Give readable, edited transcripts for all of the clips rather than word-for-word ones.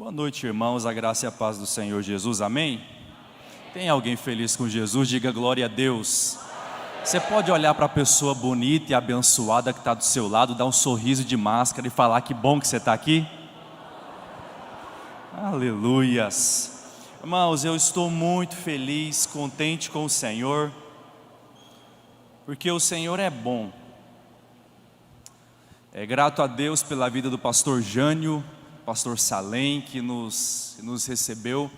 Boa noite, irmãos, a graça e a paz do Senhor Jesus, amém? Tem alguém feliz com Jesus? Diga glória a Deus. Você pode olhar para a pessoa bonita e abençoada que está do seu lado, dar um sorriso de máscara e falar que bom que você está aqui? Aleluias. Irmãos, eu estou muito feliz, contente com o Senhor, porque o Senhor é bom. Grato a Deus pela vida do pastor Jânio, pastor Salem, que nos recebeu.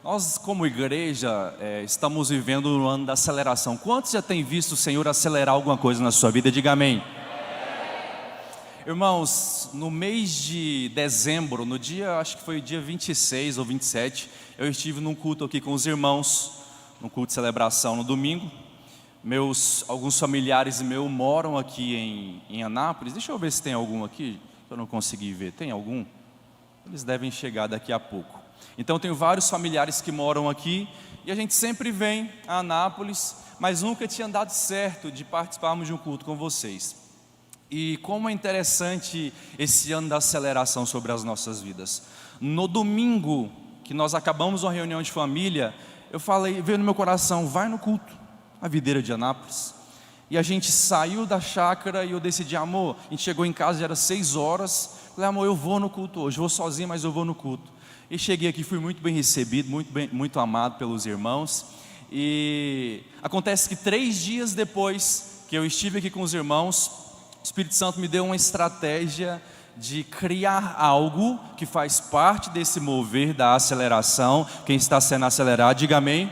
Nós, como igreja, estamos vivendo um ano da aceleração. Quantos já têm visto o Senhor acelerar alguma coisa na sua vida? Diga amém. Irmãos, no mês de dezembro, no dia, acho que foi dia 26 ou 27, eu estive num culto aqui com os irmãos, num culto de celebração no domingo. Alguns familiares meus moram aqui em Anápolis. Deixa eu ver se tem algum aqui, que eu não consegui ver. Tem algum? Eles devem chegar daqui a pouco. Então tenho vários familiares que moram aqui e a gente sempre vem a Anápolis, mas nunca tinha dado certo de participarmos de um culto com vocês. E como é interessante esse ano da aceleração sobre as nossas vidas. No domingo, que nós acabamos uma reunião de família, eu falei, veio no meu coração, vai no culto, a videira de Anápolis. E a gente saiu da chácara e eu decidi, amor, a gente chegou em casa, já era 6 horas, falei, amor, eu vou no culto hoje, vou sozinho, mas eu vou no culto. E cheguei aqui, fui muito bem recebido, muito amado pelos irmãos. E acontece que 3 dias depois que eu estive aqui com os irmãos, o Espírito Santo me deu uma estratégia de criar algo que faz parte desse mover da aceleração. Quem está sendo acelerado, diga amém.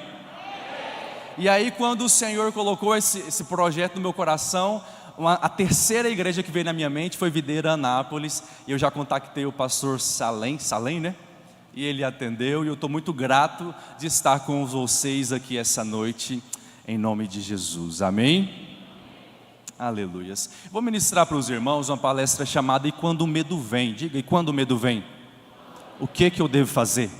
E aí quando o Senhor colocou esse projeto no meu coração, a terceira igreja que veio na minha mente foi Videira Anápolis. E eu já contactei o pastor Salem, né? E ele atendeu e eu estou muito grato de estar com vocês aqui essa noite, em nome de Jesus, amém? Aleluias. Vou ministrar para os irmãos uma palestra chamada E Quando o Medo Vem. Diga, e quando o medo vem? O que eu devo fazer?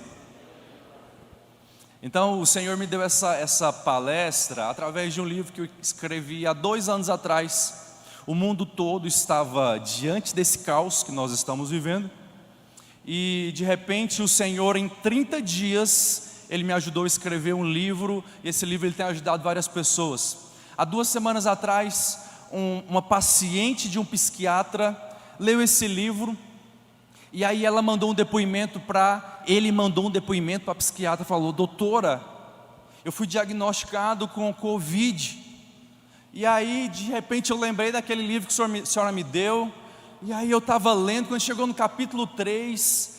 Então o Senhor me deu essa palestra através de um livro que eu escrevi há 2 anos atrás. O mundo todo estava diante desse caos que nós estamos vivendo. E de repente o Senhor, em 30 dias, Ele me ajudou a escrever um livro. E esse livro ele tem ajudado várias pessoas. Há 2 semanas atrás, uma paciente de um psiquiatra leu esse livro. E aí ela mandou um depoimento ele mandou um depoimento para a psiquiatra, falou, doutora, eu fui diagnosticado com Covid. E aí de repente eu lembrei daquele livro que a senhora me deu. E aí eu estava lendo, quando chegou no capítulo 3,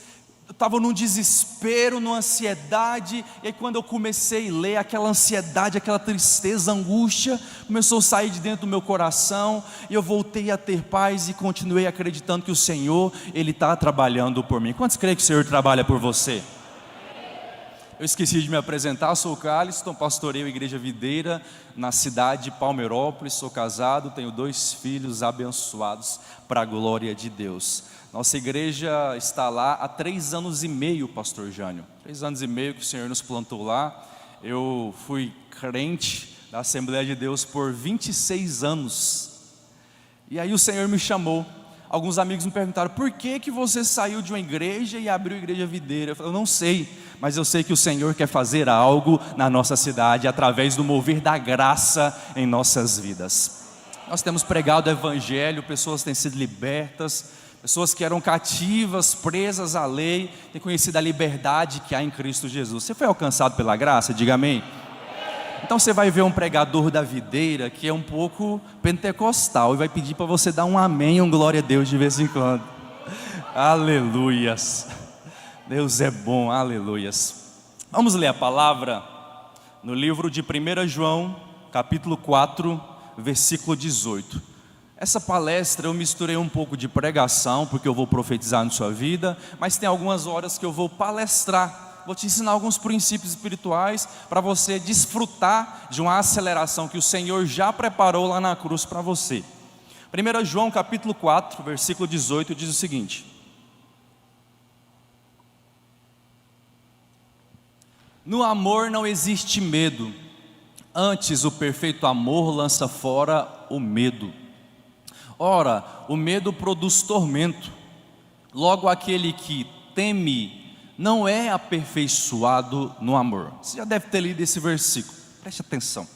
eu estava num desespero, numa ansiedade. E aí quando eu comecei a ler, aquela ansiedade, aquela tristeza, angústia, começou a sair de dentro do meu coração. E eu voltei a ter paz e continuei acreditando que o Senhor, Ele está trabalhando por mim. Quantos creem que o Senhor trabalha por você? Eu esqueci de me apresentar, sou o Caliston, pastoreio a Igreja Videira na cidade de Palmeirópolis, sou casado, tenho 2 filhos abençoados para a glória de Deus. Nossa igreja está lá há 3 anos e meio, pastor Jânio, 3 anos e meio que o Senhor nos plantou lá. Eu fui crente da Assembleia de Deus por 26 anos, e aí o Senhor me chamou. Alguns amigos me perguntaram, por que você saiu de uma igreja e abriu a Igreja Videira? Eu falei, eu não sei, mas eu sei que o Senhor quer fazer algo na nossa cidade, através do mover da graça em nossas vidas. Nós temos pregado o Evangelho, pessoas têm sido libertas, pessoas que eram cativas, presas à lei, têm conhecido a liberdade que há em Cristo Jesus. Você foi alcançado pela graça? Diga amém. Então você vai ver um pregador da videira que é um pouco pentecostal e vai pedir para você dar um amém, um glória a Deus de vez em quando. Aleluias. Deus é bom, aleluias. Vamos ler a palavra no livro de 1 João, capítulo 4, versículo 18. Essa palestra eu misturei um pouco de pregação, porque eu vou profetizar na sua vida, mas tem algumas horas que eu vou palestrar. Vou te ensinar alguns princípios espirituais para você desfrutar de uma aceleração que o Senhor já preparou lá na cruz para você. 1 João capítulo 4, versículo 18 diz o seguinte: no amor não existe medo, antes o perfeito amor lança fora o medo. Ora, o medo produz tormento. Logo aquele que teme não é aperfeiçoado no amor. Você já deve ter lido esse versículo, preste atenção.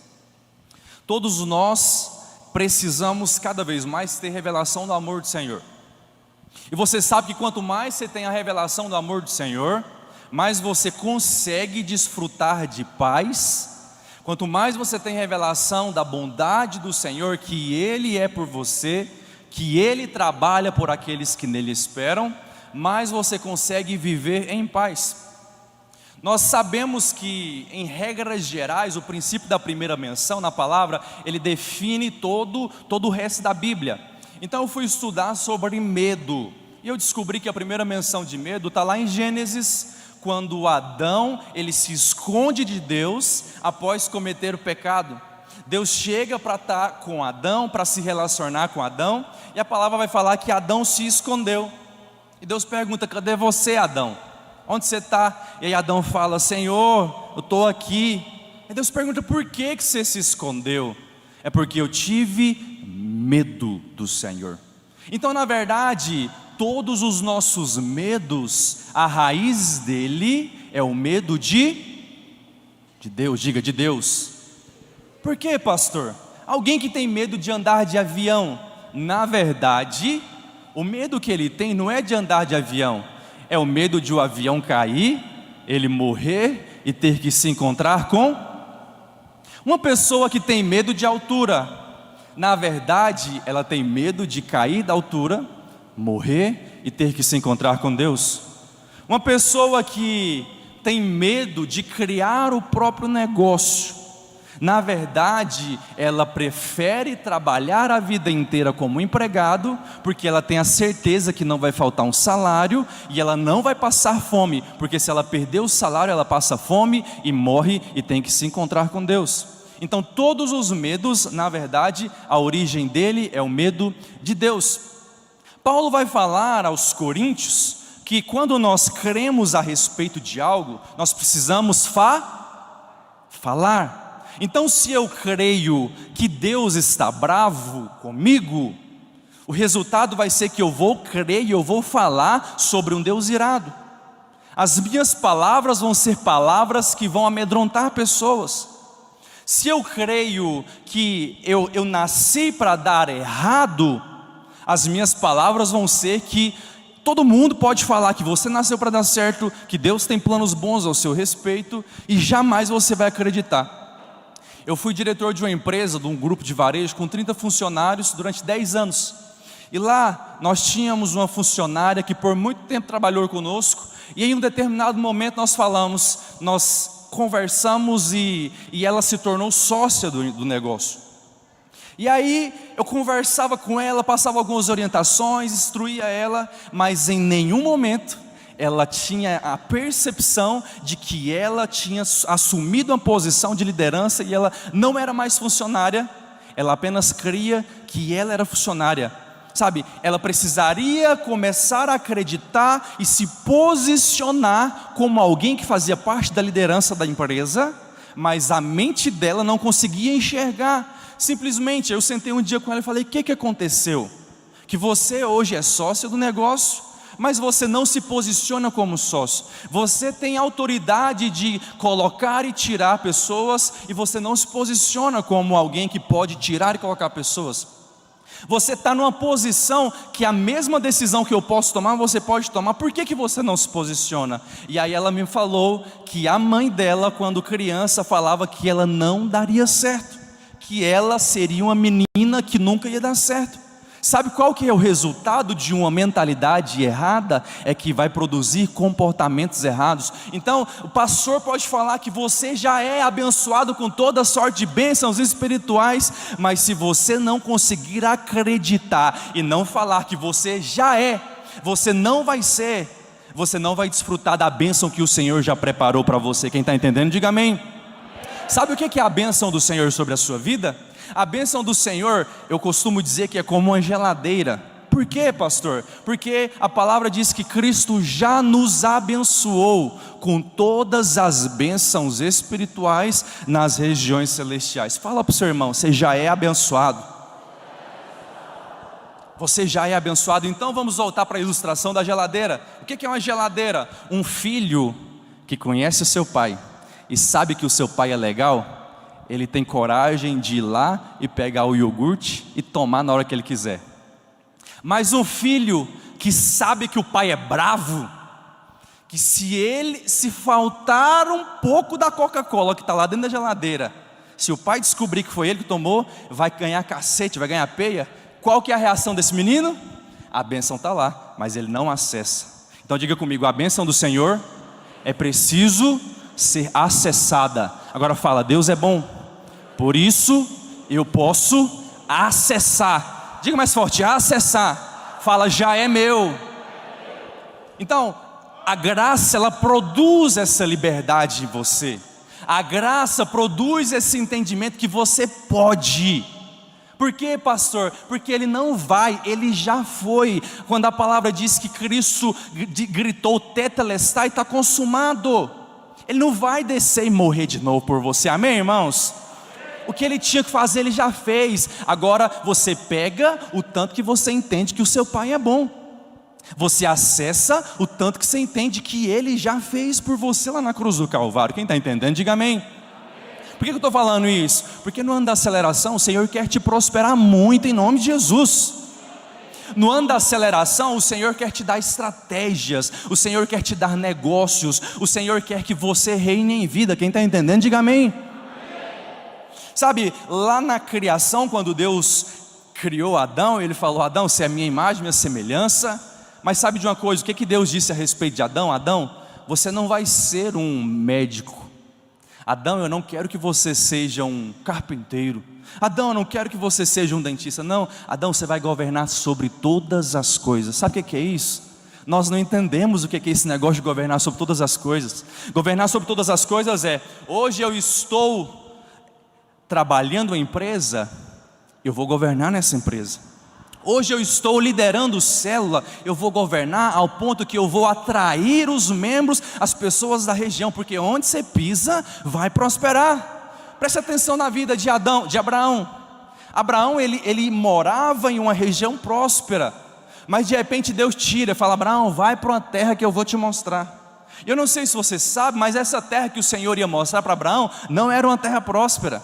Todos nós precisamos cada vez mais ter revelação do amor do Senhor. E você sabe que quanto mais você tem a revelação do amor do Senhor, mais você consegue desfrutar de paz. Quanto mais você tem revelação da bondade do Senhor, que Ele é por você, que Ele trabalha por aqueles que nele esperam, mais você consegue viver em paz. Nós sabemos que, em regras gerais, o princípio da primeira menção na palavra, ele define todo o resto da Bíblia. Então eu fui estudar sobre medo, e eu descobri que a primeira menção de medo está lá em Gênesis, quando Adão, ele se esconde de Deus após cometer o pecado. Deus chega para estar com Adão, para se relacionar com Adão, e a palavra vai falar que Adão se escondeu. E Deus pergunta: cadê você, Adão? Onde você está? E aí Adão fala: Senhor, eu estou aqui. E Deus pergunta: por que você se escondeu? É porque eu tive medo do Senhor. Então, na verdade, todos os nossos medos, a raiz dele é o medo de Deus. Diga, de Deus. Por quê, pastor? Alguém que tem medo de andar de avião, na verdade, o medo que ele tem não é de andar de avião, é o medo de o avião cair, ele morrer e ter que se encontrar com uma pessoa que tem medo de altura. Na verdade, ela tem medo de cair da altura, morrer e ter que se encontrar com Deus. Uma pessoa que tem medo de criar o próprio negócio, na verdade, ela prefere trabalhar a vida inteira como empregado, porque ela tem a certeza que não vai faltar um salário, e ela não vai passar fome, porque se ela perder o salário, ela passa fome e morre e tem que se encontrar com Deus. Então todos os medos, na verdade, a origem dele é o medo de Deus. Paulo vai falar aos coríntios que quando nós cremos a respeito de algo, nós precisamos falar. Então, se eu creio que Deus está bravo comigo, o resultado vai ser que eu vou crer e eu vou falar sobre um Deus irado. As minhas palavras vão ser palavras que vão amedrontar pessoas. Se eu creio que eu nasci para dar errado, as minhas palavras vão ser que todo mundo pode falar que você nasceu para dar certo, que Deus tem planos bons ao seu respeito, e jamais você vai acreditar. Eu fui diretor de uma empresa, de um grupo de varejo com 30 funcionários durante 10 anos. E lá nós tínhamos uma funcionária que por muito tempo trabalhou conosco, e em um determinado momento nós conversamos e ela se tornou sócia do negócio. E aí eu conversava com ela, passava algumas orientações, instruía ela, mas em nenhum momento ela tinha a percepção de que ela tinha assumido uma posição de liderança e ela não era mais funcionária. Ela apenas cria que ela era funcionária. Sabe, ela precisaria começar a acreditar e se posicionar como alguém que fazia parte da liderança da empresa, mas a mente dela não conseguia enxergar. Simplesmente, eu sentei um dia com ela e falei: o que aconteceu? Que você hoje é sócio do negócio, mas você não se posiciona como sócio. Você tem autoridade de colocar e tirar pessoas, e você não se posiciona como alguém que pode tirar e colocar pessoas. Você está numa posição que a mesma decisão que eu posso tomar, você pode tomar. Por que você não se posiciona? E aí ela me falou que a mãe dela, quando criança, falava que ela não daria certo, que ela seria uma menina que nunca ia dar certo. Sabe qual que é o resultado de uma mentalidade errada? É que vai produzir comportamentos errados. Então o pastor pode falar que você já é abençoado com toda sorte de bênçãos espirituais, mas se você não conseguir acreditar e não falar que você já é, você não vai ser, você não vai desfrutar da bênção que o Senhor já preparou para você. Quem está entendendo, diga amém. Sabe o que é a bênção do Senhor sobre a sua vida? A bênção do Senhor, eu costumo dizer que é como uma geladeira. Por quê, pastor? Porque a palavra diz que Cristo já nos abençoou com todas as bênçãos espirituais nas regiões celestiais. Fala para o seu irmão: você já é abençoado. Você já é abençoado. Então vamos voltar para a ilustração da geladeira. O que é uma geladeira? Um filho que conhece o seu pai e sabe que o seu pai é legal, ele tem coragem de ir lá e pegar o iogurte e tomar na hora que ele quiser. Mas um filho que sabe que o pai é bravo, que se faltar um pouco da Coca-Cola que está lá dentro da geladeira, se o pai descobrir que foi ele que tomou, vai ganhar cacete, vai ganhar peia. Qual que é a reação desse menino? A bênção está lá, mas ele não acessa. Então diga comigo, a bênção do Senhor é preciso ser acessada. Agora fala, Deus é bom, por isso eu posso acessar. Diga mais forte, acessar. Fala, já é meu. Então, a graça, ela produz essa liberdade em você. A graça produz esse entendimento que você pode. Por quê, pastor? Porque ele não vai, ele já foi. Quando a palavra diz que Cristo gritou tetelestai, está consumado. Ele não vai descer e morrer de novo por você, amém, irmãos? O que ele tinha que fazer, ele já fez. Agora você pega o tanto que você entende que o seu pai é bom. Você acessa o tanto que você entende que ele já fez por você lá na cruz do Calvário. Quem está entendendo, diga amém. Por que eu estou falando isso? Porque no ano da aceleração o Senhor quer te prosperar muito em nome de Jesus. No ano da aceleração o Senhor quer te dar estratégias, o Senhor quer te dar negócios, o Senhor quer que você reine em vida. Quem está entendendo, diga amém. Sabe, lá na criação, quando Deus criou Adão, Ele falou, Adão, você é a minha imagem, minha semelhança. Mas sabe de uma coisa, o que Deus disse a respeito de Adão? Adão, você não vai ser um médico. Adão, eu não quero que você seja um carpinteiro. Adão, eu não quero que você seja um dentista. Não, Adão, você vai governar sobre todas as coisas. Sabe o que é isso? Nós não entendemos o que é esse negócio de governar sobre todas as coisas. Governar sobre todas as coisas é, hoje eu estou trabalhando em empresa, eu vou governar nessa empresa. Hoje eu estou liderando célula, eu vou governar ao ponto que eu vou atrair os membros, as pessoas da região, porque onde você pisa, vai prosperar. Preste atenção na vida de Abraão. Abraão, ele morava em uma região próspera, mas de repente Deus tira, fala, Abraão, vai para uma terra que eu vou te mostrar. Eu não sei se você sabe, mas essa terra que o Senhor ia mostrar para Abraão, não era uma terra próspera.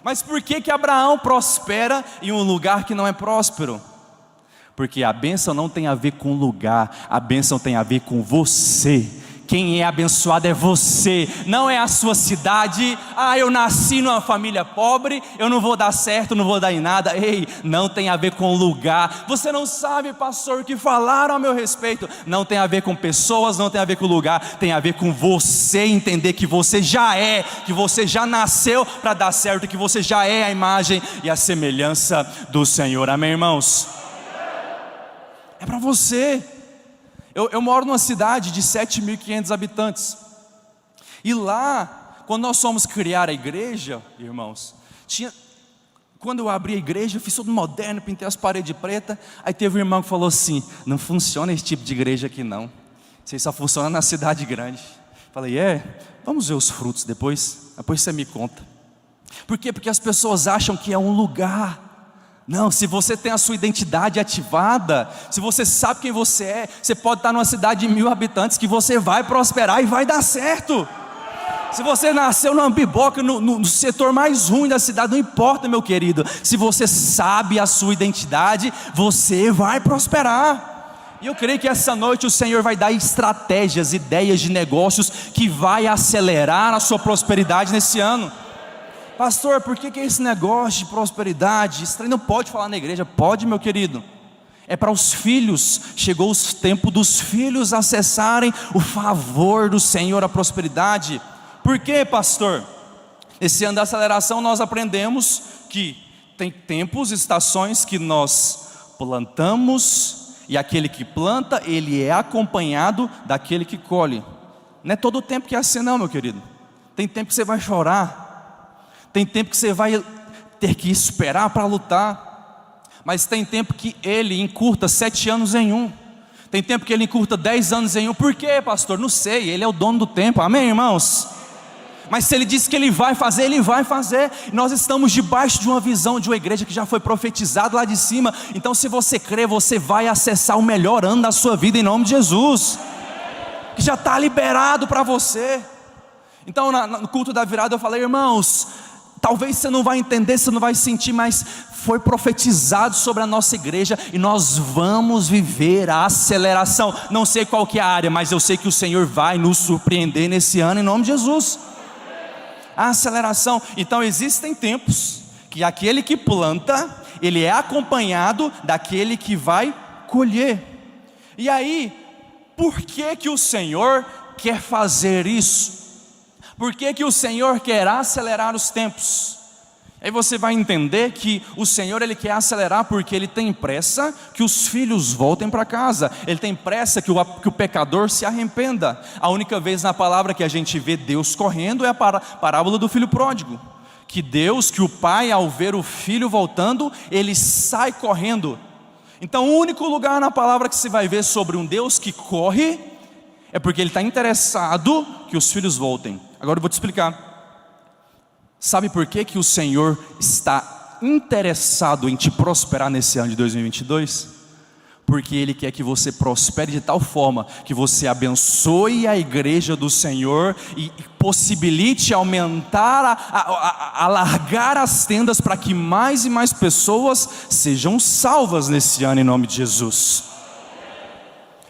Mas por que Abraão prospera em um lugar que não é próspero? Porque a bênção não tem a ver com lugar, a bênção tem a ver com você. Quem é abençoado é você, não é a sua cidade. Eu nasci numa família pobre, eu não vou dar certo, não vou dar em nada. Ei, não tem a ver com lugar. Você não sabe, pastor, o que falaram a meu respeito. Não tem a ver com pessoas, não tem a ver com lugar. Tem a ver com você entender que você já é, que você já nasceu para dar certo, que você já é a imagem e a semelhança do Senhor. Amém, irmãos? É para você. Eu moro numa cidade de 7.500 habitantes. E lá, quando nós fomos criar a igreja, irmãos, quando eu abri a igreja, eu fiz tudo moderno, pintei as paredes de preta. Aí teve um irmão que falou assim, não funciona esse tipo de igreja aqui não. Isso aí só funciona na cidade grande. Falei, vamos ver os frutos depois você me conta. Por quê? Porque as pessoas acham que é um lugar. Não, se você tem a sua identidade ativada, se você sabe quem você é, você pode estar numa cidade de 1.000 habitantes que você vai prosperar e vai dar certo. Se você nasceu numa biboca, no setor mais ruim da cidade, não importa, meu querido. Se você sabe a sua identidade, você vai prosperar. E eu creio que essa noite o Senhor vai dar estratégias, ideias de negócios que vai acelerar a sua prosperidade nesse ano. Pastor, por que esse negócio de prosperidade? Isso não pode falar na igreja. Pode, meu querido. É para os filhos. Chegou o tempo dos filhos acessarem o favor do Senhor, a prosperidade. Por quê, pastor? Esse ano da aceleração nós aprendemos que tem tempos, estações que nós plantamos, e aquele que planta, ele é acompanhado daquele que colhe. Não é todo o tempo que é assim não, meu querido. Tem tempo que você vai chorar. Tem tempo que você vai ter que esperar para lutar. Mas tem tempo que ele encurta 7 anos em um. Tem tempo que ele encurta 10 anos em um. Por quê, pastor? Não sei, ele é o dono do tempo. Amém, irmãos? Mas se Ele disse que Ele vai fazer, Ele vai fazer. Nós estamos debaixo de uma visão de uma igreja que já foi profetizada lá de cima. Então se você crê, você vai acessar o melhor ano da sua vida em nome de Jesus, que já está liberado para você. Então no culto da virada eu falei: irmãos, talvez você não vai entender, você não vai sentir, mas foi profetizado sobre a nossa igreja e nós vamos viver a aceleração. Não sei qual que é a área, mas eu sei que o Senhor vai nos surpreender nesse ano em nome de Jesus. A aceleração. Então existem tempos que aquele que planta, ele é acompanhado daquele que vai colher. E aí, por que que o Senhor quer fazer isso? Por que que o Senhor quer acelerar os tempos? Aí você vai entender que o Senhor, Ele quer acelerar porque Ele tem pressa que os filhos voltem para casa. Ele tem pressa que o pecador se arrependa. A única vez na palavra que a gente vê Deus correndo é a parábola do filho pródigo. Que o pai, ao ver o filho voltando, ele sai correndo. Então o único lugar na palavra que você vai ver sobre um Deus que corre é porque Ele está interessado que os filhos voltem. Agora eu vou te explicar. Sabe por que que o Senhor está interessado em te prosperar nesse ano de 2022? Porque Ele quer que você prospere de tal forma que você abençoe a igreja do Senhor e possibilite aumentar, alargar as tendas para que mais e mais pessoas sejam salvas nesse ano em nome de Jesus.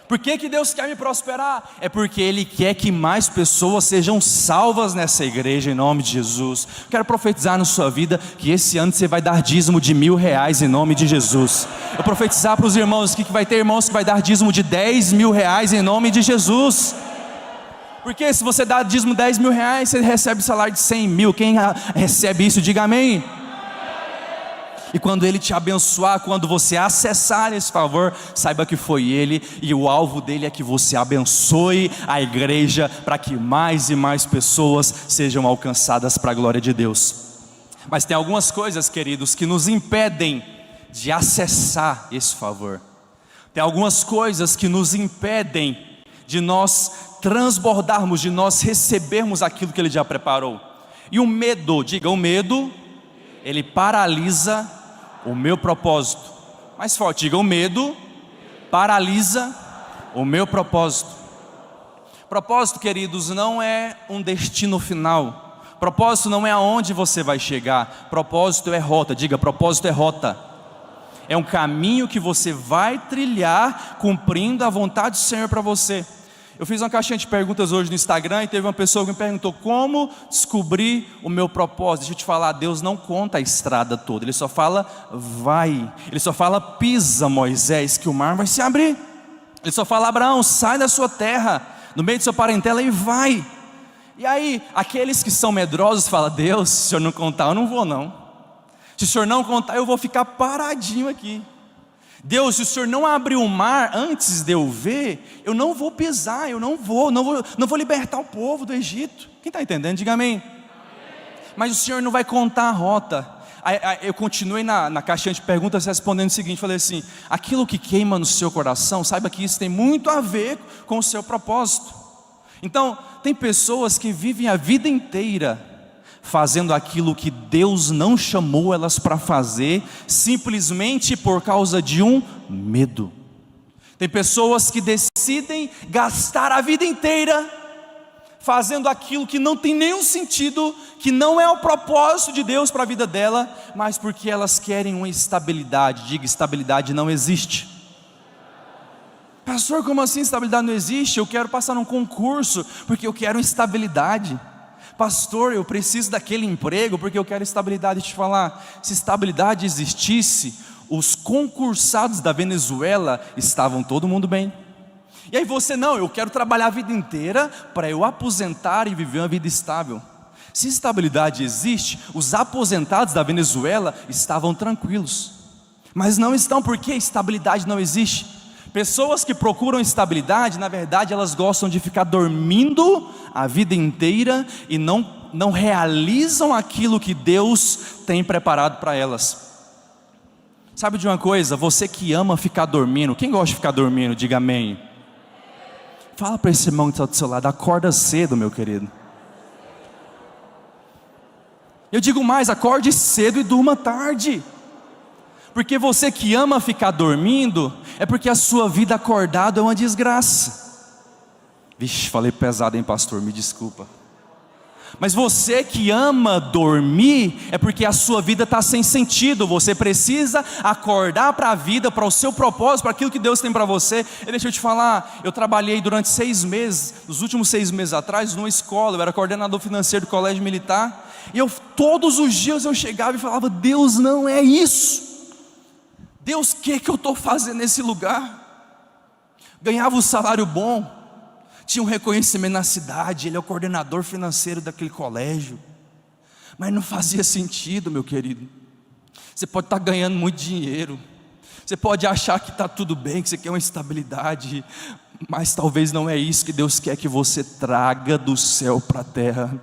Por que que Deus quer me prosperar? É porque Ele quer que mais pessoas sejam salvas nessa igreja em nome de Jesus. Quero profetizar na sua vida que esse ano você vai dar dízimo de R$1.000 em nome de Jesus. Eu profetizar para os irmãos aqui que vai ter irmãos que vai dar dízimo de R$10.000 em nome de Jesus. Porque se você dá dízimo de R$10.000, você recebe salário de 100 mil. Quem recebe isso, diga amém. E quando Ele te abençoar, quando você acessar esse favor, saiba que foi Ele, e o alvo dele é que você abençoe a igreja, para que mais e mais pessoas sejam alcançadas para a glória de Deus. Mas tem algumas coisas, queridos, que nos impedem de acessar esse favor. Tem algumas coisas que nos impedem de nós transbordarmos, de nós recebermos aquilo que Ele já preparou. E o medo, diga, o medo, ele paralisa o meu propósito. Mais forte, diga, o medo paralisa o meu propósito. Propósito, queridos, não é um destino final. Propósito não é aonde você vai chegar. Propósito é rota, diga, propósito é rota. É um caminho que você vai trilhar cumprindo a vontade do Senhor para você. Eu fiz uma caixinha de perguntas hoje no Instagram e teve uma pessoa que me perguntou: como descobrir o meu propósito? Deixa eu te falar, Deus não conta a estrada toda, Ele só fala vai. Ele só fala pisa, Moisés, que o mar vai se abrir. Ele só fala: Abraão, sai da sua terra, no meio de sua parentela, e vai. E aí, aqueles que são medrosos falam: Deus, se o Senhor não contar, eu não vou não. Se o Senhor não contar, eu vou ficar paradinho aqui. Deus, se o Senhor não abrir o mar antes de eu ver, eu não vou pisar, eu não vou libertar o povo do Egito. Quem está entendendo? Diga amém. Mas o Senhor não vai contar a rota. Eu continuei na caixinha de perguntas respondendo o seguinte, falei assim: aquilo que queima no seu coração, saiba que isso tem muito a ver com o seu propósito. Então, tem pessoas que vivem a vida inteira fazendo aquilo que Deus não chamou elas para fazer, simplesmente por causa de um medo. Tem pessoas que decidem gastar a vida inteira fazendo aquilo que não tem nenhum sentido, que não é o propósito de Deus para a vida dela, mas porque elas querem uma estabilidade. Diga, estabilidade não existe. Pastor, como assim estabilidade não existe? Eu quero passar num concurso porque eu quero estabilidade. Pastor, eu preciso daquele emprego porque eu quero estabilidade. Deixa eu te falar, se estabilidade existisse, os concursados da Venezuela estavam todo mundo bem. E aí você, não, eu quero trabalhar a vida inteira para eu aposentar e viver uma vida estável. Se estabilidade existe, os aposentados da Venezuela estavam tranquilos. Mas não estão, porque estabilidade não existe. Pessoas que procuram estabilidade, na verdade elas gostam de ficar dormindo a vida inteira e não realizam aquilo que Deus tem preparado para elas. Sabe de uma coisa? Você que ama ficar dormindo, quem gosta de ficar dormindo, diga amém. Fala para esse irmão que está do seu lado: acorda cedo, meu querido. Eu digo mais, acorde cedo e durma tarde. Porque você que ama ficar dormindo, é porque a sua vida acordada é uma desgraça. Vixe, falei pesado, hein, pastor, me desculpa. Mas você que ama dormir, é porque a sua vida está sem sentido. Você precisa acordar para a vida, para o seu propósito, para aquilo que Deus tem para você. E deixa eu te falar, eu trabalhei durante 6 meses, nos últimos 6 meses atrás, numa escola. Eu era coordenador financeiro do colégio militar. E todos os dias eu chegava e falava: Deus, não é isso. Deus, o que eu estou fazendo nesse lugar? Ganhava um salário bom, tinha um reconhecimento na cidade, ele é o coordenador financeiro daquele colégio, mas não fazia sentido, meu querido. Você pode estar ganhando muito dinheiro, você pode achar que está tudo bem, que você quer uma estabilidade, mas talvez não é isso que Deus quer que você traga do céu para a terra.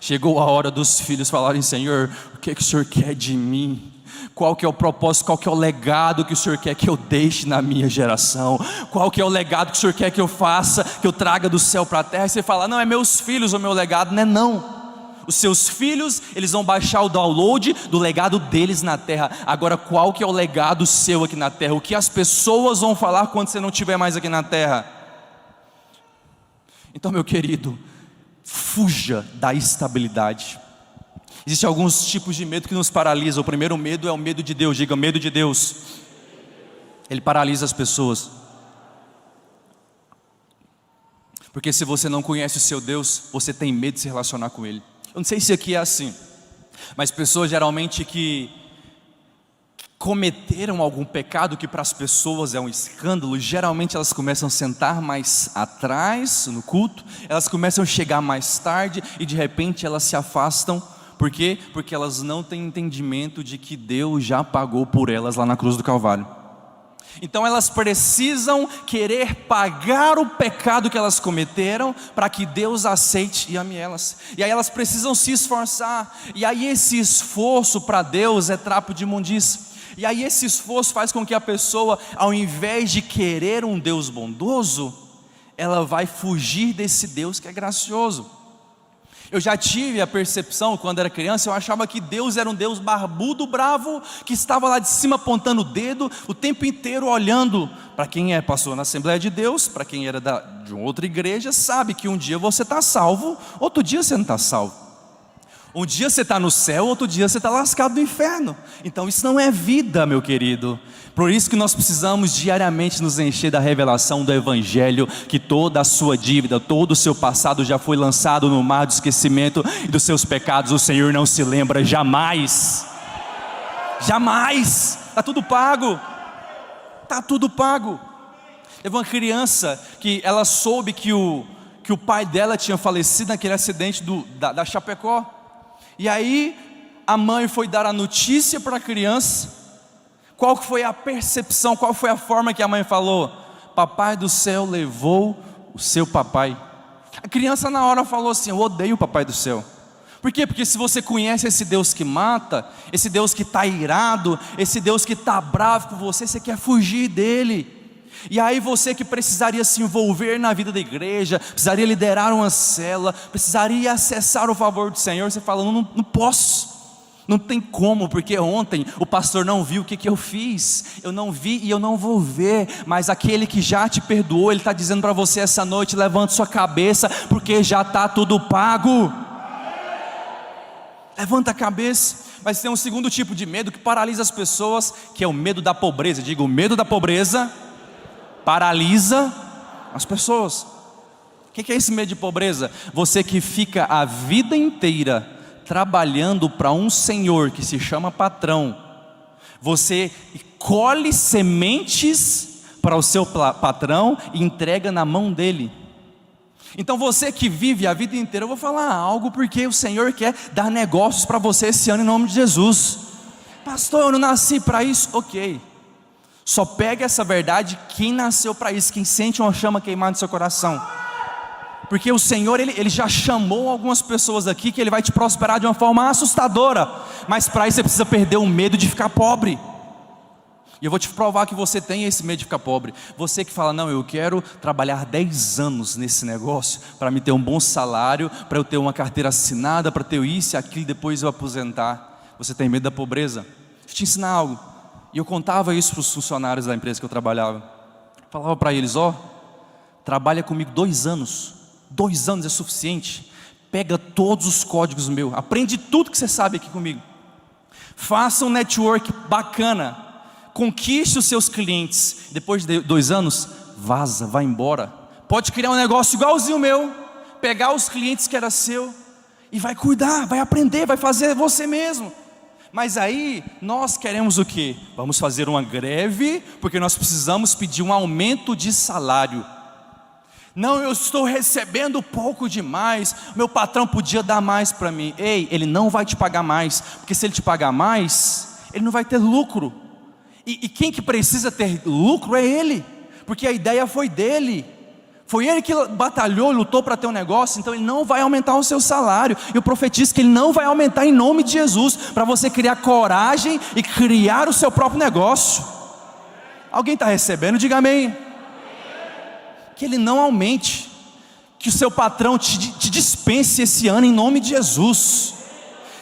Chegou a hora dos filhos falarem: Senhor, o que o Senhor quer de mim? Qual que é o propósito, qual que é o legado que o Senhor quer que eu deixe na minha geração? Qual que é o legado que o Senhor quer que eu faça, que eu traga do céu para a terra? E você fala: não, é meus filhos o meu legado. Não é não. Os seus filhos, eles vão baixar o download do legado deles na terra. Agora, qual que é o legado seu aqui na terra? O que as pessoas vão falar quando você não estiver mais aqui na terra? Então, meu querido, fuja da estabilidade. Existem alguns tipos de medo que nos paralisam. O primeiro medo é o medo de Deus. Diga: medo de Deus. Ele paralisa as pessoas. Porque se você não conhece o seu Deus, você tem medo de se relacionar com Ele. Eu não sei se aqui é assim, mas pessoas geralmente que cometeram algum pecado que para as pessoas é um escândalo, geralmente elas começam a sentar mais atrás no culto, elas começam a chegar mais tarde e de repente elas se afastam. Por quê? Porque elas não têm entendimento de que Deus já pagou por elas lá na cruz do Calvário. Então elas precisam querer pagar o pecado que elas cometeram para que Deus aceite e ame elas. E aí elas precisam se esforçar. E aí esse esforço para Deus é trapo de imundícia. E aí esse esforço faz com que a pessoa, ao invés de querer um Deus bondoso, ela vai fugir desse Deus que é gracioso. Eu já tive a percepção, quando era criança, eu achava que Deus era um Deus barbudo, bravo, que estava lá de cima apontando o dedo, o tempo inteiro olhando. Para quem passou na Assembleia de Deus, para quem era de uma outra igreja, sabe que um dia você está salvo, outro dia você não está salvo. Um dia você está no céu, outro dia você está lascado no inferno. Então isso não é vida, meu querido. Por isso que nós precisamos diariamente nos encher da revelação do Evangelho, que toda a sua dívida, todo o seu passado já foi lançado no mar do esquecimento, e dos seus pecados o Senhor não se lembra jamais. Jamais. Está tudo pago. Está tudo pago. Teve uma criança que ela soube que o pai dela tinha falecido naquele acidente da Chapecó. E aí a mãe foi dar a notícia para a criança. Qual foi a percepção, qual foi a forma que a mãe falou? Papai do céu levou o seu papai. A criança na hora falou assim: eu odeio o papai do céu. Por quê? Porque se você conhece esse Deus que mata, esse Deus que está irado, esse Deus que está bravo com você, você quer fugir dele. E aí você que precisaria se envolver na vida da igreja, precisaria liderar uma célula, precisaria acessar o favor do Senhor, você fala: não posso. Não tem como, porque ontem o pastor não viu o que eu fiz. Eu não vi e eu não vou ver. Mas aquele que já te perdoou, ele está dizendo para você essa noite: levante sua cabeça, porque já está tudo pago. Levanta a cabeça. Mas tem um segundo tipo de medo que paralisa as pessoas, que é o medo da pobreza. Digo, o medo da pobreza paralisa as pessoas. O que é esse medo de pobreza? Você que fica a vida inteira trabalhando para um senhor que se chama patrão, você colhe sementes para o seu patrão e entrega na mão dele. Então você que vive a vida inteira, eu vou falar algo porque o Senhor quer dar negócios para você esse ano em nome de Jesus. Pastor, eu não nasci para isso. Ok, só pega essa verdade, quem nasceu para isso, quem sente uma chama queimar no seu coração. Porque o Senhor, Ele já chamou algumas pessoas aqui que Ele vai te prosperar de uma forma assustadora. Mas para isso você precisa perder o medo de ficar pobre. E eu vou te provar que você tem esse medo de ficar pobre. Você que fala, não, eu quero trabalhar 10 anos nesse negócio, para me ter um bom salário, para eu ter uma carteira assinada, para ter isso e aquilo, e depois eu aposentar. Você tem medo da pobreza? Deixa eu te ensinar algo. E eu contava isso para os funcionários da empresa que eu trabalhava. Falava para eles, trabalha comigo 2 anos. 2 anos é suficiente. Pega todos os códigos meus, aprende tudo que você sabe aqui comigo. Faça um network bacana. Conquiste os seus clientes. Depois de 2 anos, vaza, vai embora. Pode criar um negócio igualzinho o meu, pegar os clientes que era seu e vai cuidar, vai aprender, vai fazer você mesmo. Mas aí nós queremos o quê? Vamos fazer uma greve porque nós precisamos pedir um aumento de salário. Não, eu estou recebendo pouco demais, meu patrão podia dar mais para mim. Ei, ele não vai te pagar mais, porque se ele te pagar mais, ele não vai ter lucro. E quem que precisa ter lucro é ele, porque a ideia foi dele. Foi ele que batalhou, lutou para ter um negócio, então ele não vai aumentar o seu salário. Eu profetizo que ele não vai aumentar em nome de Jesus, para você criar coragem e criar o seu próprio negócio. Alguém está recebendo? Diga amém. Que ele não aumente, que o seu patrão te dispense esse ano em nome de Jesus.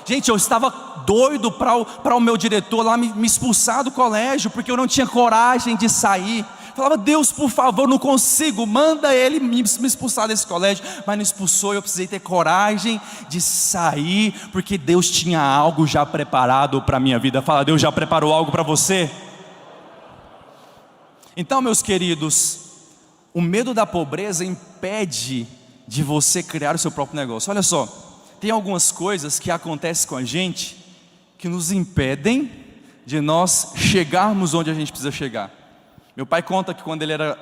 Gente, eu estava doido para o meu diretor lá me expulsar do colégio, porque eu não tinha coragem de sair. Falava, Deus, por favor, não consigo, manda ele me expulsar desse colégio. Mas não expulsou, eu precisei ter coragem de sair, porque Deus tinha algo já preparado para a minha vida. Fala, Deus já preparou algo para você? Então, meus queridos, o medo da pobreza impede de você criar o seu próprio negócio. Olha só, tem algumas coisas que acontecem com a gente que nos impedem de nós chegarmos onde a gente precisa chegar. Meu pai conta que quando ele era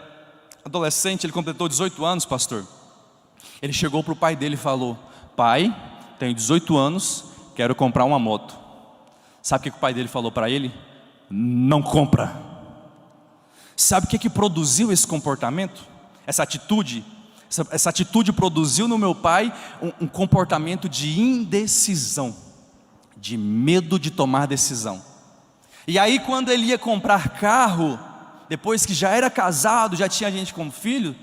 adolescente, ele completou 18 anos, pastor. Ele chegou para o pai dele e falou, pai, tenho 18 anos, quero comprar uma moto. Sabe o que o pai dele falou para ele? Não compra. Sabe o que produziu esse comportamento? Essa atitude produziu no meu pai um comportamento de indecisão, de medo de tomar decisão. E aí quando ele ia comprar carro, depois que já era casado, já tinha gente como filho,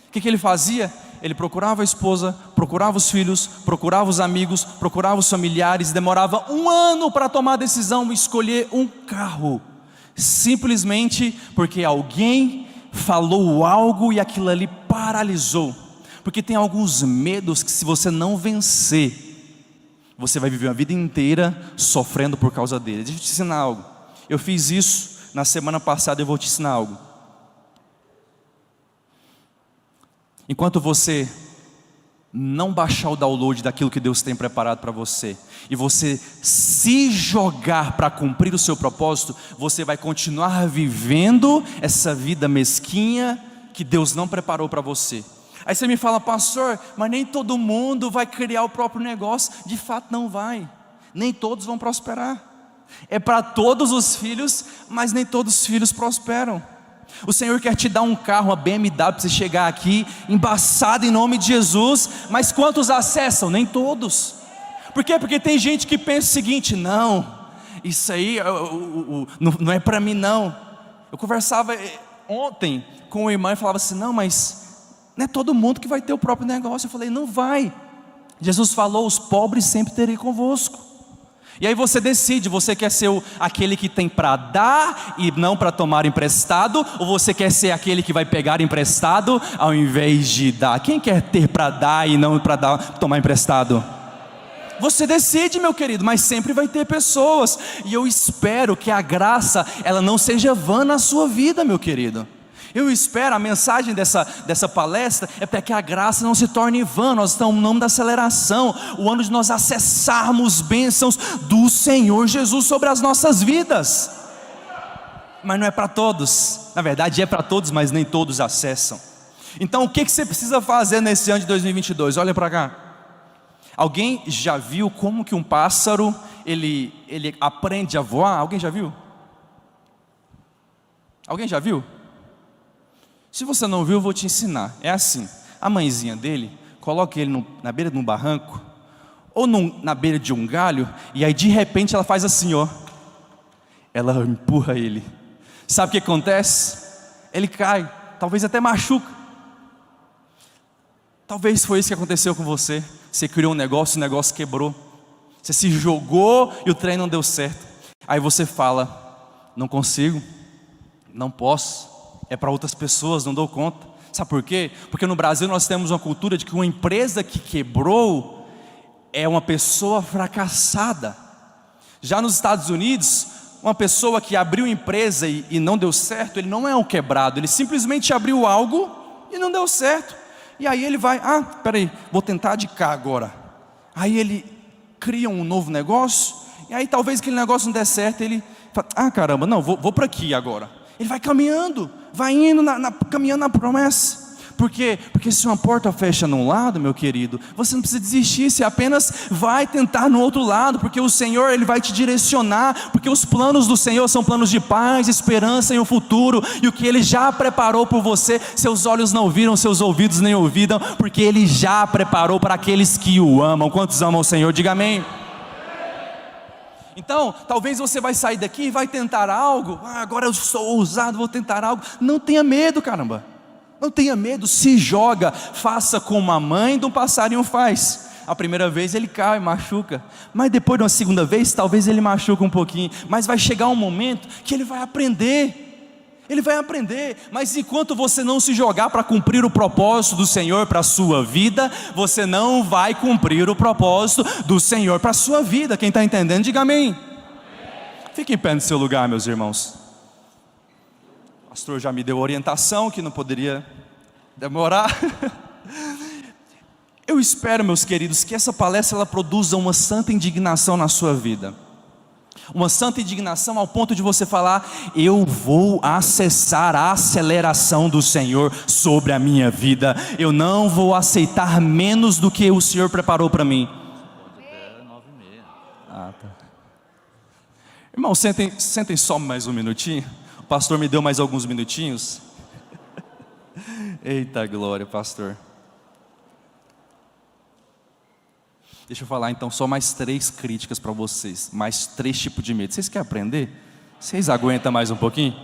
o que ele fazia? Ele procurava a esposa, procurava os filhos, procurava os amigos, procurava os familiares, demorava 1 ano para tomar a decisão e escolher um carro, simplesmente porque alguém falou algo e aquilo ali paralisou. Porque tem alguns medos que, se você não vencer, você vai viver a vida inteira sofrendo por causa dele. Deixa eu te ensinar algo. Eu fiz isso na semana passada, eu vou te ensinar algo. Enquanto você não baixar o download daquilo que Deus tem preparado para você, e você se jogar para cumprir o seu propósito, você vai continuar vivendo essa vida mesquinha que Deus não preparou para você. Aí você me fala, pastor, mas nem todo mundo vai criar o próprio negócio. De fato não vai, nem todos vão prosperar. É para todos os filhos, mas nem todos os filhos prosperam. O Senhor quer te dar um carro, uma BMW, para você chegar aqui embaçado em nome de Jesus. Mas quantos acessam? Nem todos. Por quê? Porque tem gente que pensa o seguinte, não, isso aí não é para mim não. Eu conversava ontem com uma irmã e falava assim, não, mas não é todo mundo que vai ter o próprio negócio. Eu falei, não vai. Jesus falou, os pobres sempre terei convosco. E aí você decide, você quer ser aquele que tem para dar e não para tomar emprestado, ou você quer ser aquele que vai pegar emprestado ao invés de dar? Quem quer ter para dar e não para tomar emprestado? Você decide, meu querido, mas sempre vai ter pessoas, e eu espero que a graça, ela não seja vã na sua vida, meu querido. Eu espero, a mensagem dessa palestra é para que a graça não se torne vã. Nós estamos no nome da aceleração, o ano de nós acessarmos bênçãos do Senhor Jesus sobre as nossas vidas. Mas não é para todos, na verdade é para todos, mas nem todos acessam. Então o que você precisa fazer nesse ano de 2022? Olha para cá. Alguém já viu como que um pássaro ele aprende a voar? Alguém já viu? Alguém já viu? Se você não viu, eu vou te ensinar. É assim, a mãezinha dele coloca ele na beira de um barranco, ou na beira de um galho, e aí de repente ela faz assim, ó. Ela empurra ele. Sabe o que acontece? Ele cai, talvez até machuca. Talvez foi isso que aconteceu com você. Você criou um negócio, o negócio quebrou. Você se jogou e o trem não deu certo. Aí você fala: não consigo, não posso, é para outras pessoas, não dou conta. Sabe por quê? Porque no Brasil nós temos uma cultura de que uma empresa que quebrou é uma pessoa fracassada. Já nos Estados Unidos, uma pessoa que abriu empresa e não deu certo, ele não é um quebrado, ele simplesmente abriu algo e não deu certo. E aí ele vai: peraí, vou tentar de cá agora. Aí ele cria um novo negócio, e aí talvez aquele negócio não dê certo, ele fala: caramba, não, vou para aqui agora. Ele vai caminhando, vai indo, caminhando na promessa. Por quê? Porque se uma porta fecha num lado, meu querido, você não precisa desistir, você apenas vai tentar no outro lado, porque o Senhor, Ele vai te direcionar, porque os planos do Senhor são planos de paz, esperança e um futuro, e o que Ele já preparou por você, seus olhos não viram, seus ouvidos nem ouviram, porque Ele já preparou para aqueles que o amam. Quantos amam o Senhor? Diga amém. Então, talvez você vai sair daqui e vai tentar algo. Agora eu sou ousado, vou tentar algo. Não tenha medo, caramba. Não tenha medo, se joga. Faça como a mãe de um passarinho faz. A primeira vez ele cai, machuca. Mas depois de uma segunda vez, talvez ele machuca um pouquinho. Mas vai chegar um momento que ele vai aprender. Ele vai aprender. Mas enquanto você não se jogar para cumprir o propósito do Senhor para a sua vida, você não vai cumprir o propósito do Senhor para a sua vida. Quem está entendendo, diga amém. Fique em pé no seu lugar, meus irmãos. O pastor já me deu orientação que não poderia demorar. Eu espero, meus queridos, que essa palestra ela produza uma santa indignação na sua vida. Uma santa indignação ao ponto de você falar: eu vou acessar a aceleração do Senhor sobre a minha vida. Eu não vou aceitar menos do que o Senhor preparou para mim. Tá. Irmão, sentem só mais um minutinho. O pastor me deu mais alguns minutinhos. Eita glória, pastor. Deixa eu falar então só mais 3 críticas para vocês. Mais 3 tipos de medo. Vocês querem aprender? Vocês aguentam mais um pouquinho?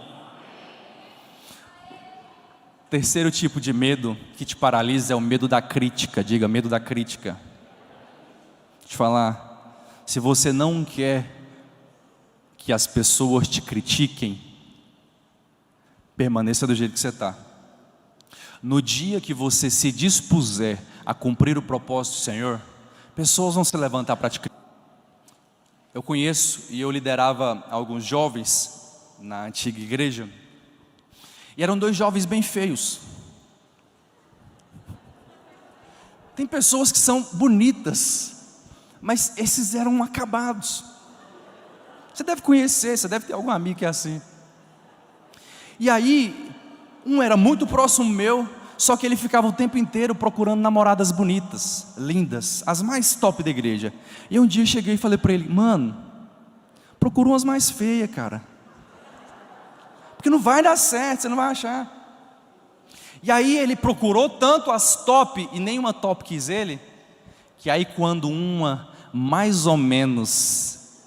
Terceiro tipo de medo que te paralisa é o medo da crítica. Diga, medo da crítica. Deixa eu te falar. Se você não quer que as pessoas te critiquem, permaneça do jeito que você está. No dia que você se dispuser a cumprir o propósito do Senhor, pessoas vão se levantar para te criticar. Eu conheço e eu liderava alguns jovens na antiga igreja, e eram 2 jovens bem feios. Tem pessoas que são bonitas, mas esses eram acabados. Você deve conhecer, você deve ter algum amigo que é assim. E aí, um era muito próximo meu, só que ele ficava o tempo inteiro procurando namoradas bonitas, lindas, as mais top da igreja. E um dia eu cheguei e falei para ele: mano, procura umas mais feias, cara, porque não vai dar certo, você não vai achar. E aí ele procurou tanto as top, e nenhuma top quis ele, que aí quando uma mais ou menos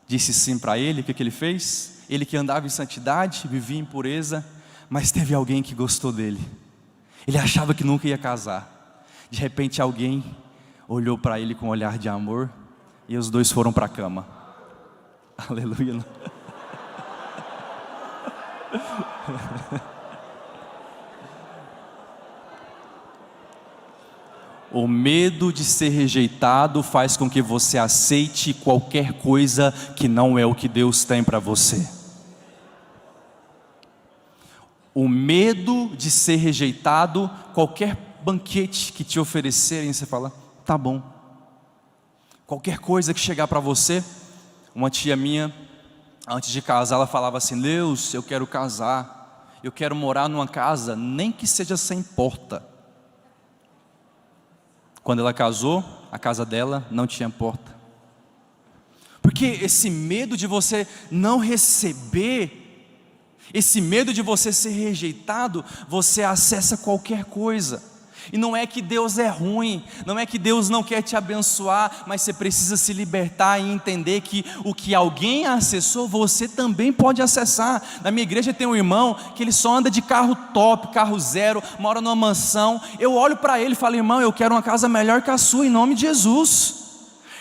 disse sim para ele, o que ele fez? Ele que andava em santidade, vivia em pureza, mas teve alguém que gostou dele. Ele achava que nunca ia casar. De repente alguém olhou para ele com um olhar de amor, e os 2 foram para a cama. Aleluia. O medo de ser rejeitado faz com que você aceite qualquer coisa que não é o que Deus tem para você. O medo de ser rejeitado, qualquer banquete que te oferecerem, você fala: tá bom. Qualquer coisa que chegar para você. Uma tia minha, antes de casar, ela falava assim: Deus, eu quero casar, eu quero morar numa casa, nem que seja sem porta. Quando ela casou, a casa dela não tinha porta. Porque esse medo de você não receber, esse medo de você ser rejeitado, você acessa qualquer coisa. E não é que Deus é ruim, não é que Deus não quer te abençoar, mas você precisa se libertar e entender que o que alguém acessou, você também pode acessar. Na minha igreja tem um irmão que ele só anda de carro top, carro zero, mora numa mansão. Eu olho para ele e falo: irmão, eu quero uma casa melhor que a sua em nome de Jesus.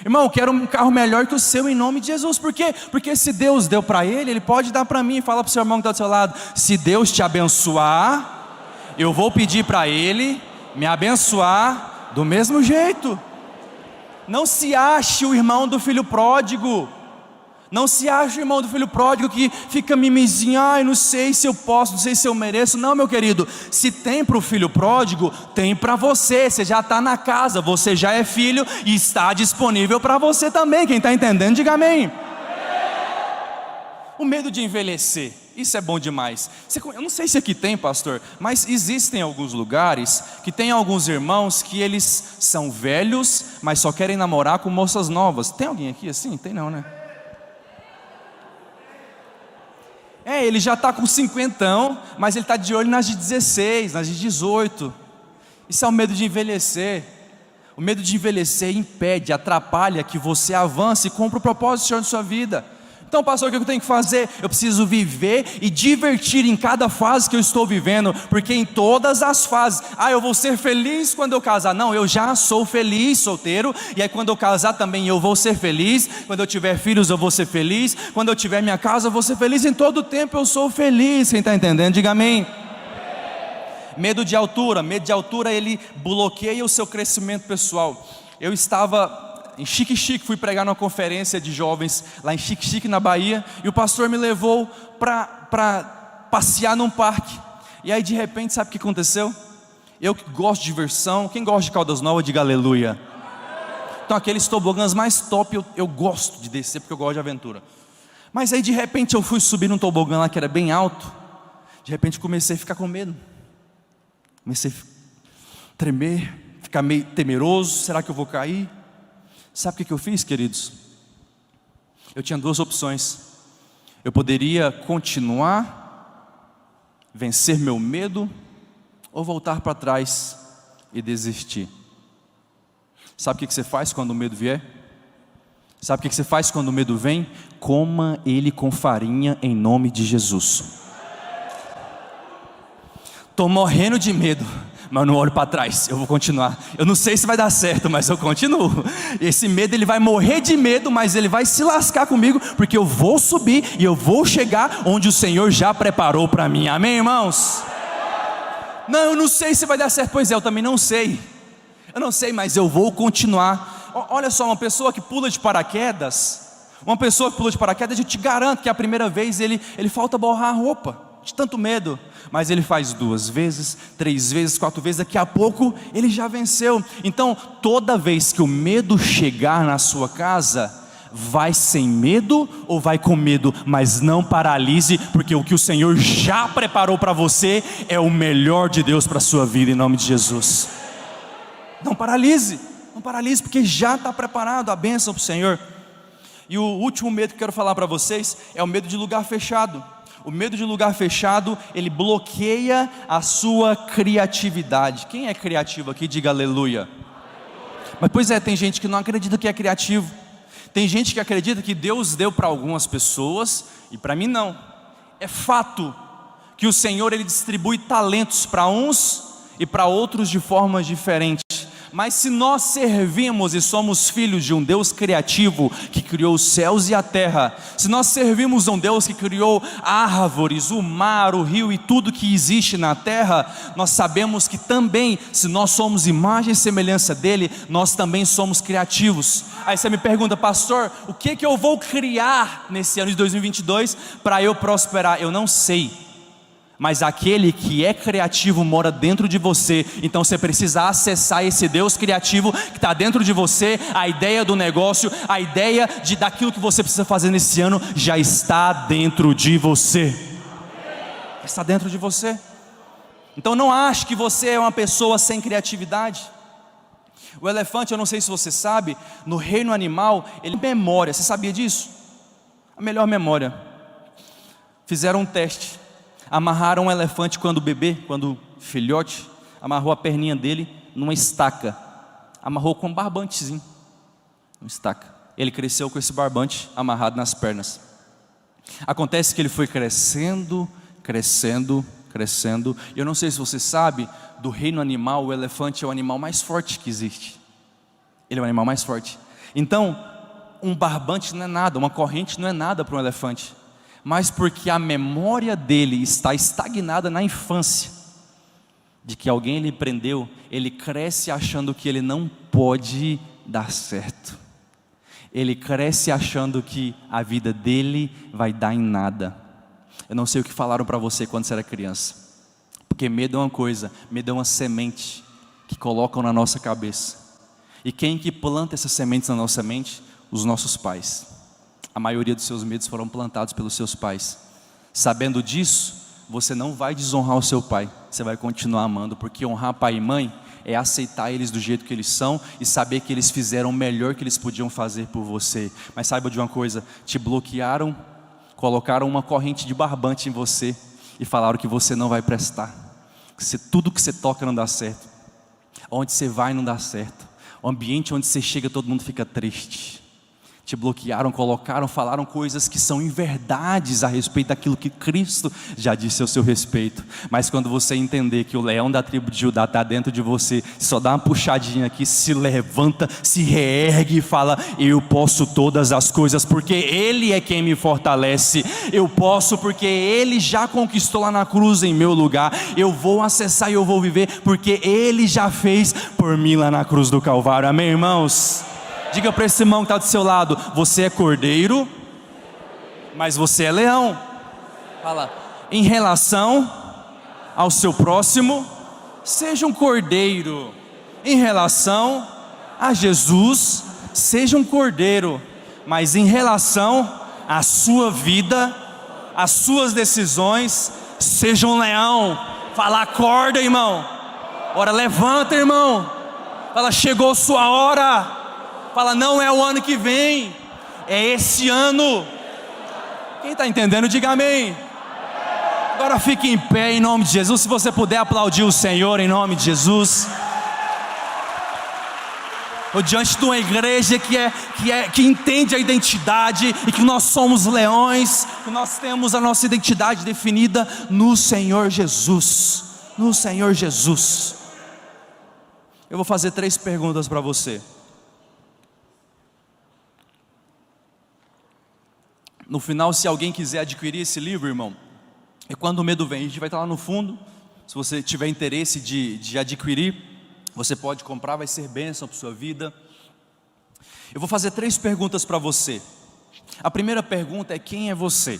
Irmão, eu quero um carro melhor que o seu em nome de Jesus. Por quê? Porque se Deus deu para ele, ele pode dar para mim. Fala para o seu irmão que está do seu lado: se Deus te abençoar, eu vou pedir para ele me abençoar do mesmo jeito. Não se ache o irmão do filho pródigo. Não se ache o irmão do filho pródigo que fica mimizinho: ai, não sei se eu posso, não sei se eu mereço. Não, meu querido, se tem para o filho pródigo, tem para você. Você já está na casa, você já é filho e está disponível para você também. Quem está entendendo, diga amém. O medo de envelhecer, isso é bom demais. Eu não sei se aqui tem, pastor, mas existem alguns lugares que tem alguns irmãos que eles são velhos, mas só querem namorar com moças novas. Tem alguém aqui assim? Tem não, né? Ele já está com 50, mas ele está de olho nas de 16, nas de 18. Isso é o medo de envelhecer. O medo de envelhecer impede, atrapalha que você avance e cumpra o propósito do Senhor de sua vida. Então, pastor, o que eu tenho que fazer? Eu preciso viver e divertir em cada fase que eu estou vivendo, porque em todas as fases, eu vou ser feliz quando eu casar. Não, eu já sou feliz solteiro, e aí quando eu casar também eu vou ser feliz. Quando eu tiver filhos eu vou ser feliz. Quando eu tiver minha casa eu vou ser feliz. Em todo tempo eu sou feliz. Quem está entendendo, diga amém. Medo de altura, ele bloqueia o seu crescimento pessoal. Eu estava em Xique-Xique, fui pregar numa conferência de jovens lá em Xique-Xique, na Bahia, e o pastor me levou para passear num parque. E aí de repente, sabe o que aconteceu? Eu que gosto de diversão, quem gosta de Caldas Novas, diga aleluia. Então aqueles tobogãs mais top, eu gosto de descer porque eu gosto de aventura. Mas aí de repente eu fui subir num tobogã lá que era bem alto. De repente comecei a ficar com medo, comecei a tremer, ficar meio temeroso. Será que eu vou cair? Sabe o que eu fiz, queridos? Eu tinha duas opções. Eu poderia continuar, vencer meu medo, ou voltar para trás e desistir. Sabe o que você faz quando o medo vier? Sabe o que você faz quando o medo vem? Coma ele com farinha em nome de Jesus. Estou morrendo de medo, mas eu não olho para trás, eu vou continuar. Eu não sei se vai dar certo, mas eu continuo. Esse medo, ele vai morrer de medo, mas ele vai se lascar comigo, porque eu vou subir e eu vou chegar onde o Senhor já preparou para mim. Amém, irmãos? Não, eu não sei se vai dar certo. Pois é, eu também não sei. Eu não sei, mas eu vou continuar. Olha só, uma pessoa que pula de paraquedas, eu te garanto que a primeira vez ele falta borrar a roupa, de tanto medo. Mas ele faz 2 vezes, 3 vezes, 4 vezes, daqui a pouco ele já venceu. Então, toda vez que o medo chegar na sua casa, vai sem medo ou vai com medo, mas não paralise, porque o que o Senhor já preparou para você é o melhor de Deus para a sua vida, em nome de Jesus. Não paralise, porque já está preparado a bênção para o Senhor. E o último medo que eu quero falar para vocês é o medo de lugar fechado. O medo de lugar fechado, ele bloqueia a sua criatividade. Quem é criativo aqui, diga aleluia. Mas pois é, tem gente que não acredita que é criativo. Tem gente que acredita que Deus deu para algumas pessoas e para mim não. É fato que o Senhor, ele distribui talentos para uns e para outros de formas diferentes. Mas se nós servimos e somos filhos de um Deus criativo que criou os céus e a terra, se nós servimos um Deus que criou árvores, o mar, o rio e tudo que existe na terra, nós sabemos que também, se nós somos imagem e semelhança dele, nós também somos criativos. Aí você me pergunta, pastor, o que eu vou criar nesse ano de 2022 para eu prosperar? Eu não sei. Mas aquele que é criativo mora dentro de você. Então você precisa acessar esse Deus criativo que está dentro de você. A ideia do negócio, a ideia daquilo que você precisa fazer nesse ano já está dentro de você. Está dentro de você. Então não ache que você é uma pessoa sem criatividade. O elefante, eu não sei se você sabe, no reino animal, ele tem memória. Você sabia disso? A melhor memória. Fizeram um teste. Amarraram um elefante quando bebê, quando filhote, amarrou a perninha dele numa estaca, amarrou com um barbantezinho, uma estaca. Ele cresceu com esse barbante amarrado nas pernas. Acontece que ele foi crescendo, crescendo, crescendo. Eu não sei se você sabe, do reino animal, o elefante é o animal mais forte que existe. Ele é o animal mais forte. Então, um barbante não é nada, uma corrente não é nada para um elefante. Mas porque a memória dele está estagnada na infância, de que alguém lhe prendeu, ele cresce achando que ele não pode dar certo. Ele cresce achando que a vida dele vai dar em nada. Eu não sei o que falaram para você quando você era criança, porque medo é uma coisa, medo é uma semente que colocam na nossa cabeça. E quem que planta essas sementes na nossa mente? Os nossos pais. A maioria dos seus medos foram plantados pelos seus pais. Sabendo disso, você não vai desonrar o seu pai, você vai continuar amando, porque honrar pai e mãe é aceitar eles do jeito que eles são e saber que eles fizeram o melhor que eles podiam fazer por você. Mas saiba de uma coisa, te bloquearam, colocaram uma corrente de barbante em você e falaram que você não vai prestar, que tudo que você toca não dá certo, onde você vai não dá certo, o ambiente onde você chega todo mundo fica triste. Te bloquearam, colocaram, falaram coisas que são inverdades a respeito daquilo que Cristo já disse ao seu respeito. Mas quando você entender que o leão da tribo de Judá está dentro de você, só dá uma puxadinha aqui, se levanta, se reergue e fala: eu posso todas as coisas, porque Ele é quem me fortalece. Eu posso porque Ele já conquistou lá na cruz em meu lugar. Eu vou acessar e eu vou viver, porque Ele já fez por mim lá na cruz do Calvário. Amém, irmãos? Diga para esse irmão que está do seu lado: você é cordeiro, mas você é leão. Fala, em relação ao seu próximo, seja um cordeiro. Em relação a Jesus, seja um cordeiro. Mas em relação à sua vida, às suas decisões, seja um leão. Fala, acorda, irmão. Ora, levanta, irmão. Fala, chegou sua hora. Fala, não é o ano que vem, é esse ano. Quem está entendendo, diga amém. Agora fique em pé em nome de Jesus. Se você puder aplaudir o Senhor em nome de Jesus. Ou diante de uma igreja que entende a identidade e que nós somos leões, que nós temos a nossa identidade definida no Senhor Jesus. No Senhor Jesus. Eu vou fazer 3 perguntas para você. No final, se alguém quiser adquirir esse livro, irmão, e quando o medo vem, a gente vai estar lá no fundo. Se você tiver interesse de adquirir, você pode comprar, vai ser bênção para a sua vida. Eu vou fazer 3 perguntas para você. A primeira pergunta é: quem é você?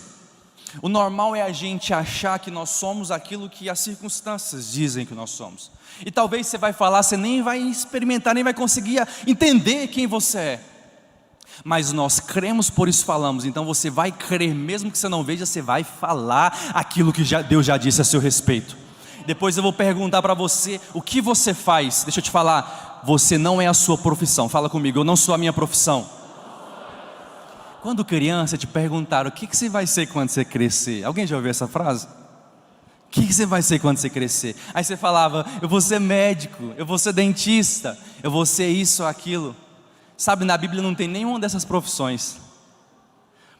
O normal é a gente achar que nós somos aquilo que as circunstâncias dizem que nós somos. E talvez você vai falar, você nem vai experimentar, nem vai conseguir entender quem você é. Mas nós cremos, por isso falamos. Então você vai crer, mesmo que você não veja, você vai falar aquilo que Deus já disse a seu respeito. Depois eu vou perguntar para você o que você faz. Deixa eu te falar, você não é a sua profissão. Fala comigo, eu não sou a minha profissão. Quando criança te perguntaram: o que você vai ser quando você crescer? Alguém já ouviu essa frase? O que você vai ser quando você crescer? Aí você falava: eu vou ser médico, eu vou ser dentista, eu vou ser isso ou aquilo. Sabe, na Bíblia não tem nenhuma dessas profissões.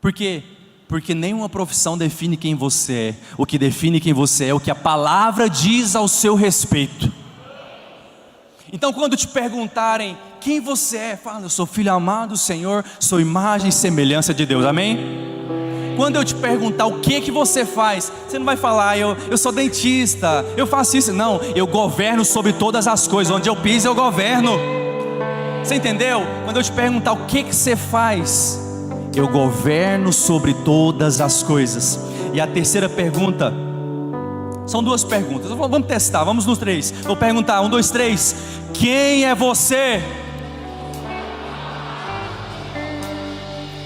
Por quê? Porque nenhuma profissão define quem você é. O que define quem você é o que a palavra diz ao seu respeito. Então quando te perguntarem quem você é, fala: eu sou filho amado do Senhor, sou imagem e semelhança de Deus, amém? Quando eu te perguntar o que você faz, você não vai falar: eu sou dentista, eu faço isso. Não, eu governo sobre todas as coisas, onde eu piso eu governo. Você entendeu? Quando eu te perguntar o que você faz, eu governo sobre todas as coisas. E a terceira pergunta, são 2 perguntas, vamos testar, vamos nos 3. Vou perguntar, 1, 2, 3. Quem é você?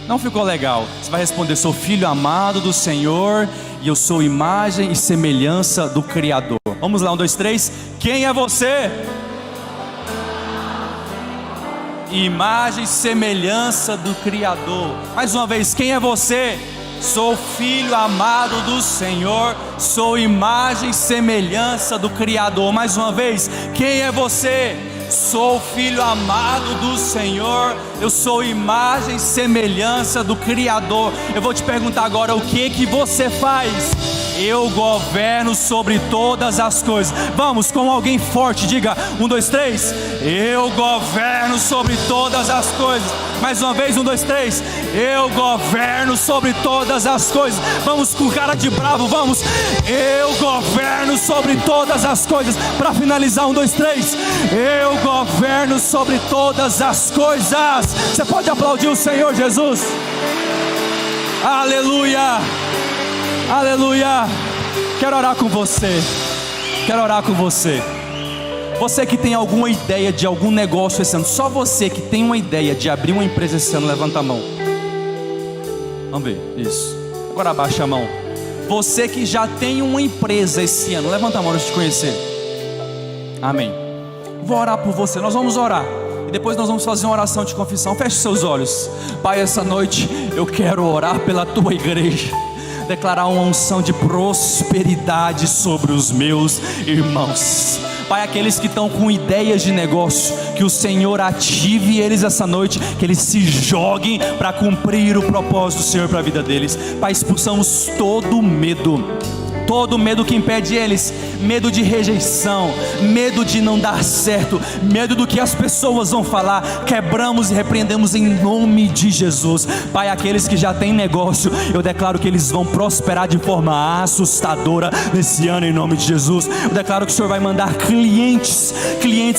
Não ficou legal. Você vai responder: sou filho amado do Senhor e eu sou imagem e semelhança do Criador. Vamos lá, 1, 2, 3. Quem é você? Imagem e semelhança do Criador. Mais uma vez, quem é você? Sou filho amado do Senhor, sou imagem e semelhança do Criador. Mais uma vez, quem é você? Sou filho amado do Senhor, eu sou imagem e semelhança do Criador. Eu vou te perguntar agora, o que você faz? Eu governo sobre todas as coisas. Vamos, com alguém forte, diga 1, 2, 3. Eu governo sobre todas as coisas. Mais uma vez, 1, 2, 3. Eu governo sobre todas as coisas. Vamos com cara de bravo, vamos. Eu governo sobre todas as coisas. Para finalizar, 1, 2, 3. Eu governo sobre todas as coisas. Você pode aplaudir o Senhor Jesus? Aleluia, aleluia. Quero orar com você. Quero orar com você. Você que tem alguma ideia de algum negócio esse ano, só você que tem uma ideia de abrir uma empresa esse ano, levanta a mão. Vamos ver, isso. Agora abaixa a mão. Você que já tem uma empresa esse ano, levanta a mão, deixa eu te conhecer. Amém. Vou orar por você, nós vamos orar. E depois nós vamos fazer uma oração de confissão. Feche seus olhos. Pai, essa noite eu quero orar pela tua igreja, declarar uma unção de prosperidade sobre os meus irmãos. Pai, aqueles que estão com ideias de negócio, que o Senhor ative eles essa noite, que eles se joguem para cumprir o propósito do Senhor para a vida deles. Pai, expulsamos todo medo que impede eles, medo de rejeição, medo de não dar certo, medo do que as pessoas vão falar. Quebramos e repreendemos em nome de Jesus. Pai, aqueles que já têm negócio, eu declaro que eles vão prosperar de forma assustadora nesse ano em nome de Jesus. Eu declaro que o Senhor vai mandar clientes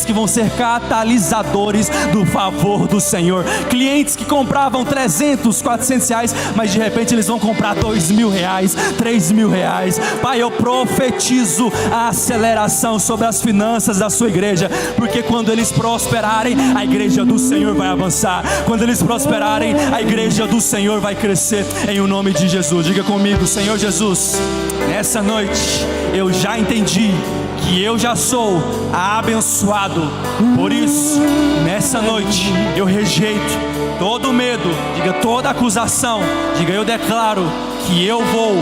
que vão ser catalisadores do favor do Senhor, clientes que compravam 300, 400 reais, mas de repente eles vão comprar 2.000 reais, 3.000 reais. Pai, eu profetizo a aceleração sobre as finanças da sua igreja, porque quando eles prosperarem, a igreja do Senhor vai avançar. Quando eles prosperarem, a igreja do Senhor vai crescer em o nome de Jesus. Diga comigo: Senhor Jesus, nessa noite eu já entendi que eu já sou abençoado. Por isso, nessa noite eu rejeito todo medo, diga toda acusação, diga eu declaro que eu vou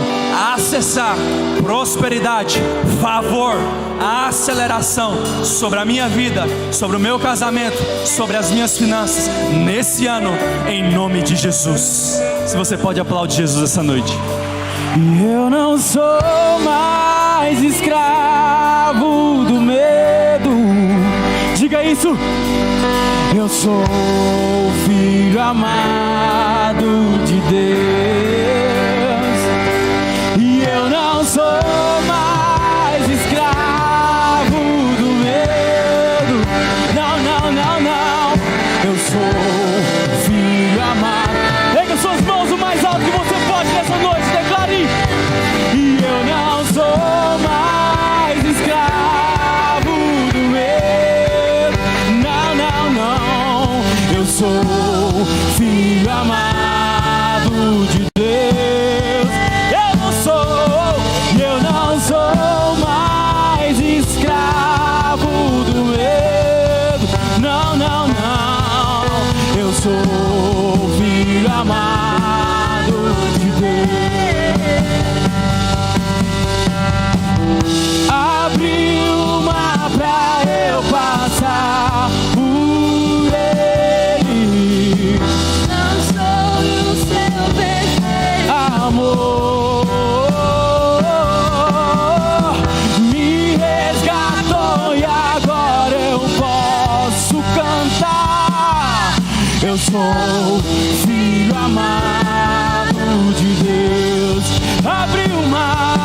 acessar prosperidade, favor, aceleração sobre a minha vida, sobre o meu casamento, sobre as minhas finanças nesse ano, em nome de Jesus. Se você pode aplaudir Jesus essa noite. Eu não sou mais escravo do medo, diga isso. Eu sou filho amado de Deus, e eu não sou mais escravo do medo. Não, não, não, não. Eu sou filho amado. Erga suas mãos o mais alto que você pode nessa noite, declare. E eu não sou mais escravo do medo. Não, não, não. Eu sou filho amado de Deus. Eu não sou mais escravo do medo. Não, não, não. Eu sou filho amado de Deus. Abre o mar pra eu passar por ele. Não sou o seu perfeito amor. Me resgatou e agora eu posso cantar. Eu sou filho amado de Deus. Abre o mar.